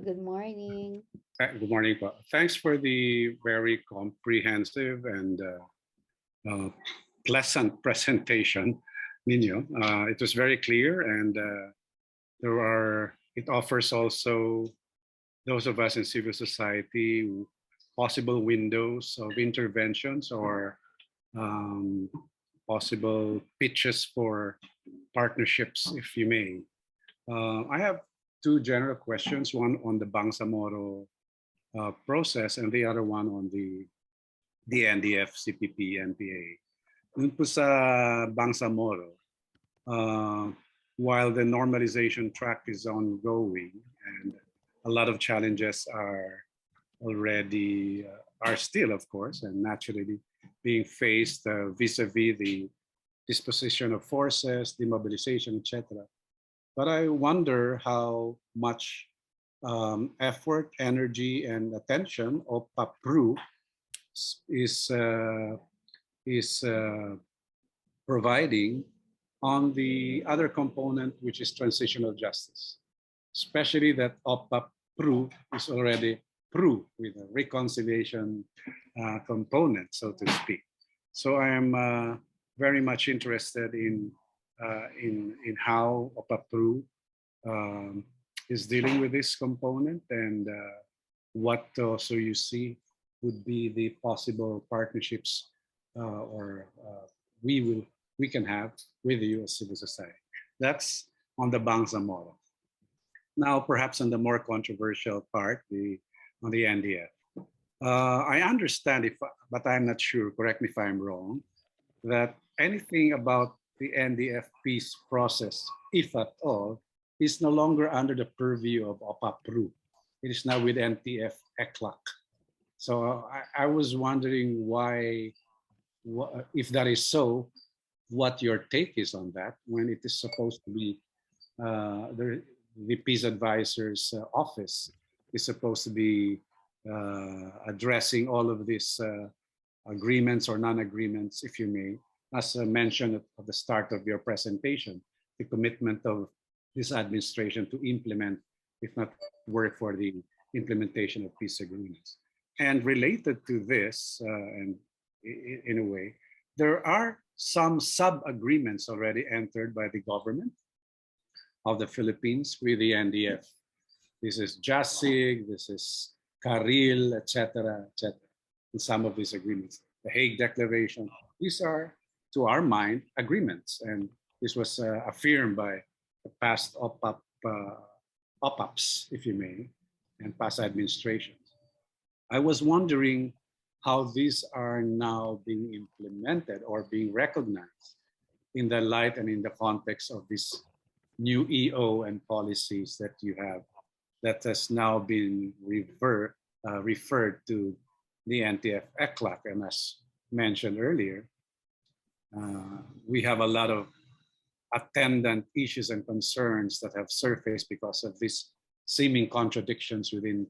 good morning.
Good morning, Pat. Thanks for the very comprehensive and pleasant presentation, Nino. It was very clear, and it offers also those of us in civil society possible windows of interventions or possible pitches for partnerships, if you may. I have 2 general questions, one on the Bangsamoro process and the other one on the NDF, CPP, NPA. Dun po sa Bangsamoro, while the normalization track is ongoing and a lot of challenges are already, are still, of course, and naturally being faced vis-a-vis the disposition of forces, demobilization, etc. But I wonder how much effort, energy, and attention OPAPRU is providing on the other component, which is transitional justice, especially that OPAPRU is already PRU with a reconciliation component, so to speak. So I am very much interested in in how OPAPRU um, is dealing with this component, and what also you see would be the possible partnerships or we can have with the U.S. civil society. That's on the Bangsamoro. Now, perhaps on the more controversial part, on the NDF. I understand, but I'm not sure, correct me if I'm wrong, that anything about the NDF peace process, if at all, is no longer under the purview of OPAPRU. It is now with NTF ECLAC. So I was wondering why, if that is so, what your take is on that when it is supposed to be the peace advisor's office is supposed to be addressing all of these agreements or non-agreements, if you may, as mentioned at the start of your presentation, the commitment of this administration to implement, if not work for the implementation of peace agreements. And related to this, and in a way, there are some sub-agreements already entered by the government of the Philippines with the NDF. This is JASIG, this is CARIL, etc., etc. In some of these agreements, the Hague Declaration, these are, to our mind, agreements. And this was affirmed by the past OPAPs, if you may, and past administrations. I was wondering how these are now being implemented or being recognized in the light and in the context of this new EO and policies that you have that has now been referred to the NTF ECLAC. And as mentioned earlier, we have a lot of attendant issues and concerns that have surfaced because of these seeming contradictions within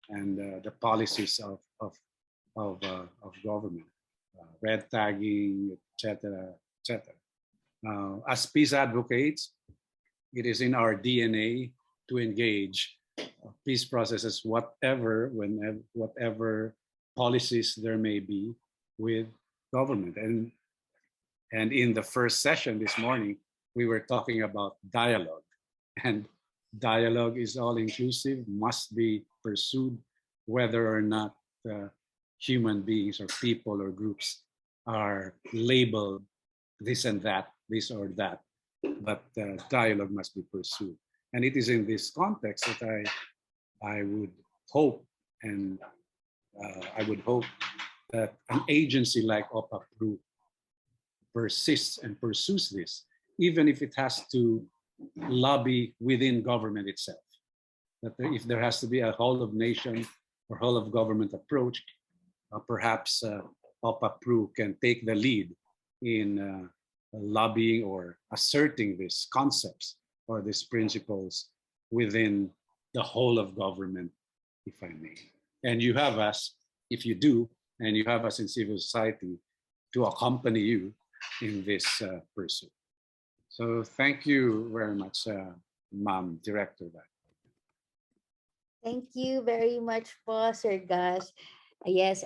and the policies of government, red tagging, etc., etc. As peace advocates, it is in our DNA to engage peace processes, whatever policies there may be with government. And in the first session this morning, we were talking about dialogue, and dialogue is all inclusive, must be pursued, whether or not human beings or people or groups are labeled this and that, this or that, but dialogue must be pursued. And it is in this context that I would hope, and I would hope that an agency like OPAPRU persists and pursues this, even if it has to lobby within government itself. That if there has to be a whole of nation or whole of government approach, perhaps OPAPRU can take the lead in lobbying or asserting these concepts or these principles within the whole of government, if I may. And you have us, if you do, and you have us in civil society to accompany you in this pursuit. So thank you very much, Ma'am Director.
Thank you very much po, Sir Gus. Yes,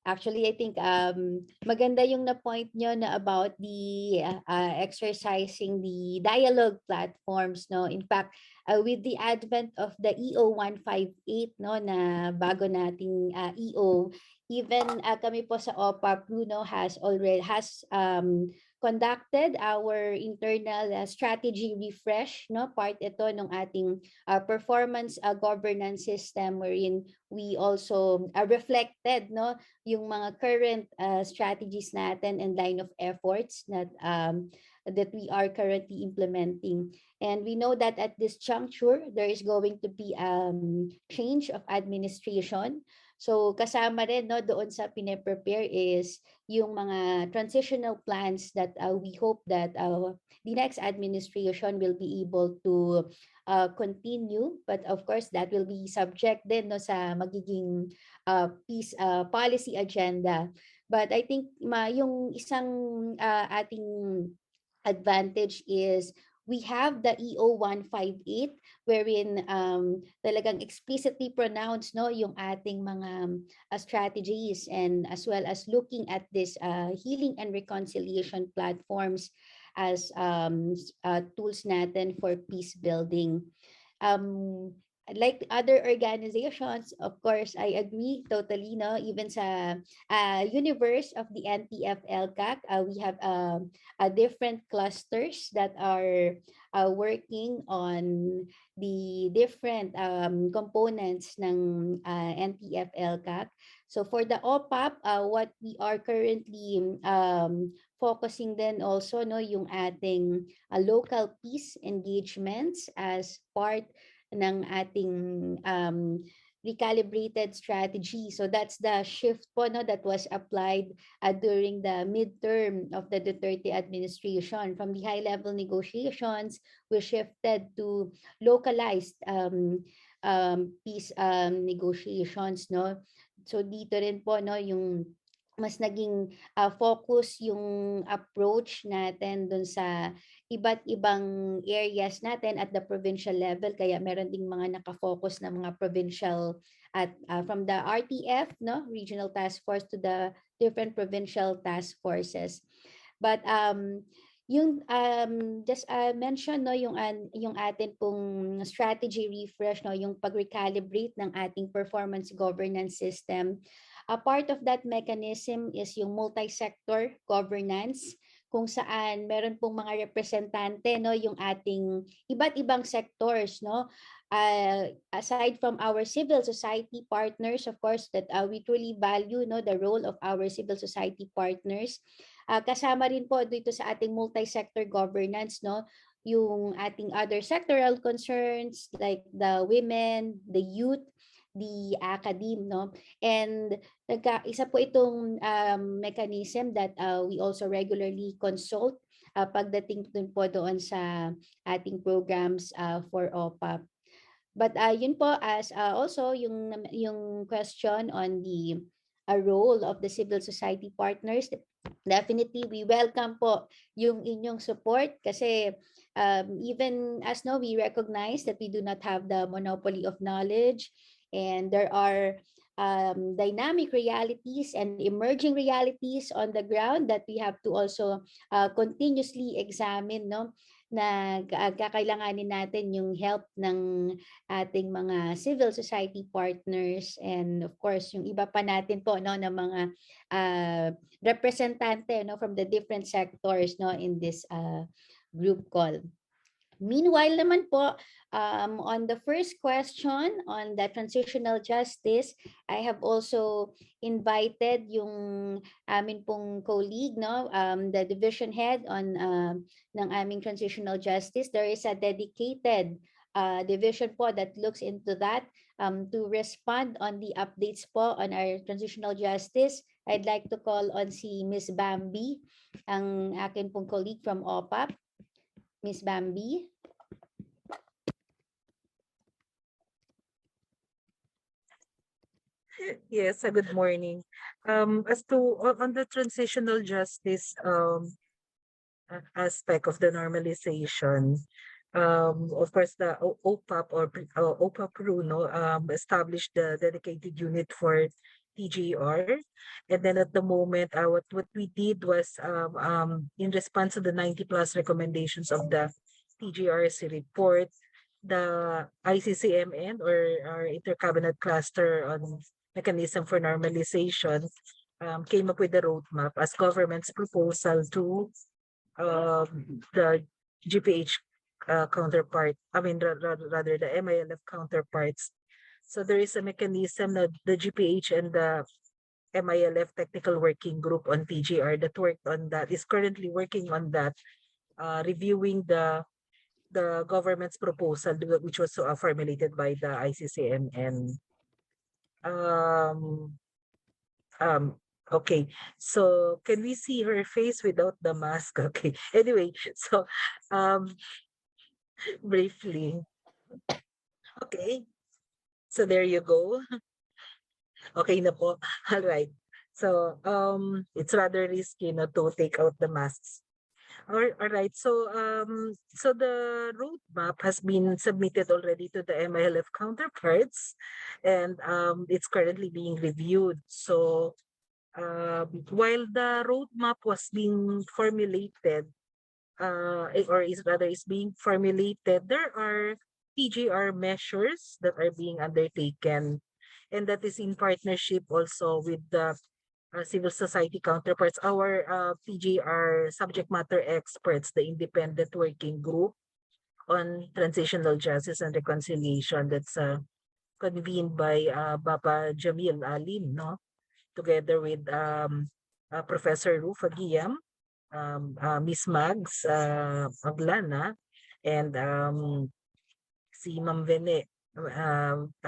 actually, I think maganda yung na-point nyo na about the exercising the dialogue platforms, no? In fact, with the advent of the EO 158, no, na bago nating EO, even kami po sa OPAPRU, no, has conducted our internal strategy refresh, no, part ito ng ating performance governance system, wherein we also reflected, no, yung mga current strategies natin and line of efforts that we are currently implementing. And we know that at this juncture there is going to be change of administration. So kasama rin, no, doon sa pine-prepare is yung mga transitional plans that we hope that the next administration will be able to continue, but of course that will be subject din, no, sa magiging peace policy agenda. But I think yung isang ating advantage is we have the EO 158 wherein talagang explicitly pronounced, no, yung ating mga strategies, and as well as looking at this healing and reconciliation platforms as tools natin for peace building. Um, like other organizations, of course, I agree totally, no? Even sa universe of the NTF-LCAC, we have different clusters that are working on the different components ng NTF-LCAC. So for the OPAP, what we are currently focusing then also, no, yung ating local peace engagements as part ng ating recalibrated strategy. So that's the shift po, no, that was applied during the midterm of the Duterte administration. From the high-level negotiations, we shifted to localized peace negotiations, no. So dito rin po, no, yung mas naging focus yung approach natin dun sa iba't ibang areas natin at the provincial level, kaya meron ding mga nakafocus na mga provincial at from the RTF, no, regional task force, to the different provincial task forces. But yung just mention, no, yung atin pong strategy refresh, no, yung pag-recalibrate ng ating performance governance system. A part of that mechanism is yung multi-sector governance, kung saan meron pong mga representante, no, yung ating iba't ibang sectors, no. Aside from our civil society partners, of course, that we truly value, no, the role of our civil society partners. Kasama rin po dito sa ating multi-sector governance, no, yung ating other sectoral concerns like the women, the youth, the academe, no. And isa po itong mechanism that we also regularly consult pagdating dun po doon sa ating programs for OPAP. But yun po, as also yung question on the role of the civil society partners, definitely we welcome po yung inyong support, kasi even as no, we recognize that we do not have the monopoly of knowledge, and there are dynamic realities and emerging realities on the ground that we have to also continuously examine, no, na kakailanganin natin yung help ng ating mga civil society partners, and of course yung iba pa natin po, no, na mga representante, no, from the different sectors, no, in this group call. Meanwhile naman po, on the first question on the transitional justice, I have also invited yung amin pong colleague, no, the division head on ng aming transitional justice. There is a dedicated division po that looks into that to respond on the updates po on our transitional justice. I'd like to call on si Ms. Bambi, ang akin pong colleague from OPAP. Ms. Bambi.
Yes, good morning. As to on the transitional justice aspect of the normalization, of course, the OPAP or OPAPRU, no, established the dedicated unit for TGR, and then at the moment, what we did was in response to the 90+ recommendations of the TGRC report, the ICCMN or our Intercabinet Cluster on Mechanism for Normalization came up with the roadmap as government's proposal to the GPH counterpart, rather the MILF counterparts. So there is a mechanism that the GPH and the MILF technical working group on TGR that worked on that is currently working on that, reviewing the government's proposal, which was formulated by the ICCMN. Okay, so can we see her face without the mask? Okay, anyway, so briefly. Okay, so there you go. Okay na po. All right. So it's rather risky, no, to take out the masks. All right. So so the roadmap has been submitted already to the MILF counterparts, and it's currently being reviewed. So while the roadmap was being formulated, or is rather is being formulated, there are TGR measures that are being undertaken, and that is in partnership also with the civil society counterparts, our TGR subject matter experts, the independent working group on transitional justice and reconciliation that's convened by Baba Jamil Alim, no? Together with Professor Rufa Guillem, Miss Mags Aglana, and si Ma'am Vene,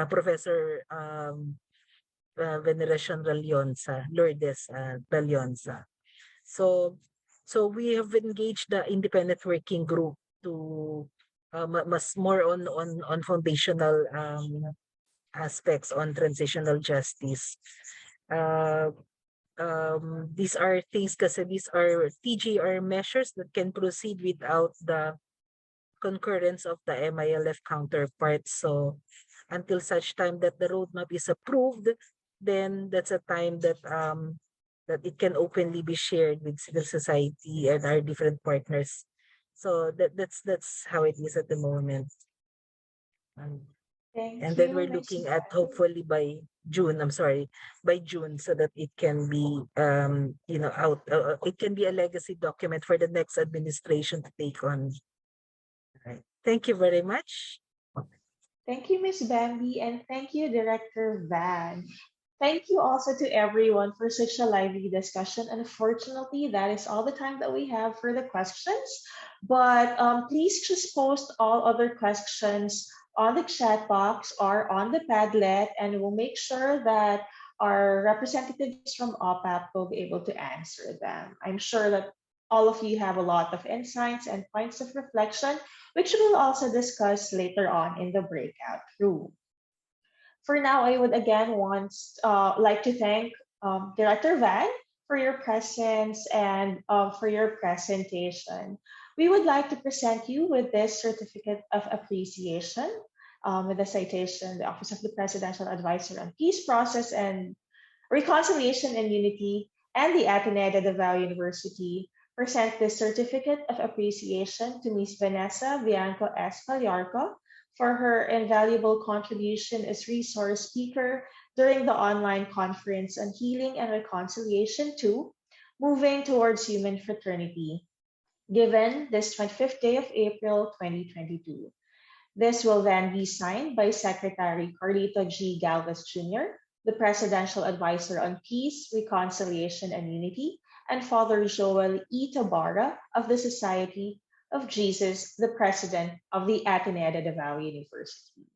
Professor Veneracion Ralionza, Lourdes Ralionza. So, so we have engaged the independent working group to mas more on foundational aspects on transitional justice. These are things kasi these are TGR measures that can proceed without the concurrence of the MILF counterparts. So until such time that the roadmap is approved, then that's a time that that it can openly be shared with civil society and our different partners. So that's how it is at the moment. And
Thank
then
you,
we're
Ms.
looking at hopefully by June, I'm sorry, by June, so that it can be out, it can be a legacy document for the next administration to take on. Right. Thank you very much.
Thank you, Ms. Bambi, and thank you, Director Van. Thank you also to everyone for such a lively discussion. Unfortunately, that is all the time that we have for the questions. But please just post all other questions on the chat box or on the Padlet, and we'll make sure that our representatives from OPAP will be able to answer them. I'm sure that all of you have a lot of insights and points of reflection, which we'll also discuss later on in the breakout room. For now, I would again like to thank Director Van for your presence and for your presentation. We would like to present you with this certificate of appreciation with the citation, the Office of the Presidential Advisor on Peace Process and Reconciliation and Unity, and the Ateneo de Davao University present this certificate of appreciation to Ms. Vanessa Bianco S. Pallarco for her invaluable contribution as resource speaker during the online conference on Healing and Reconciliation 2, Moving Towards Human Fraternity, given this 25th day of April 2022. This will then be signed by Secretary Carlito G. Galvez Jr., the Presidential Advisor on Peace, Reconciliation, and Unity, and Father Joel E. Tabara of the Society of Jesus, the President of the Ateneo de Davao University.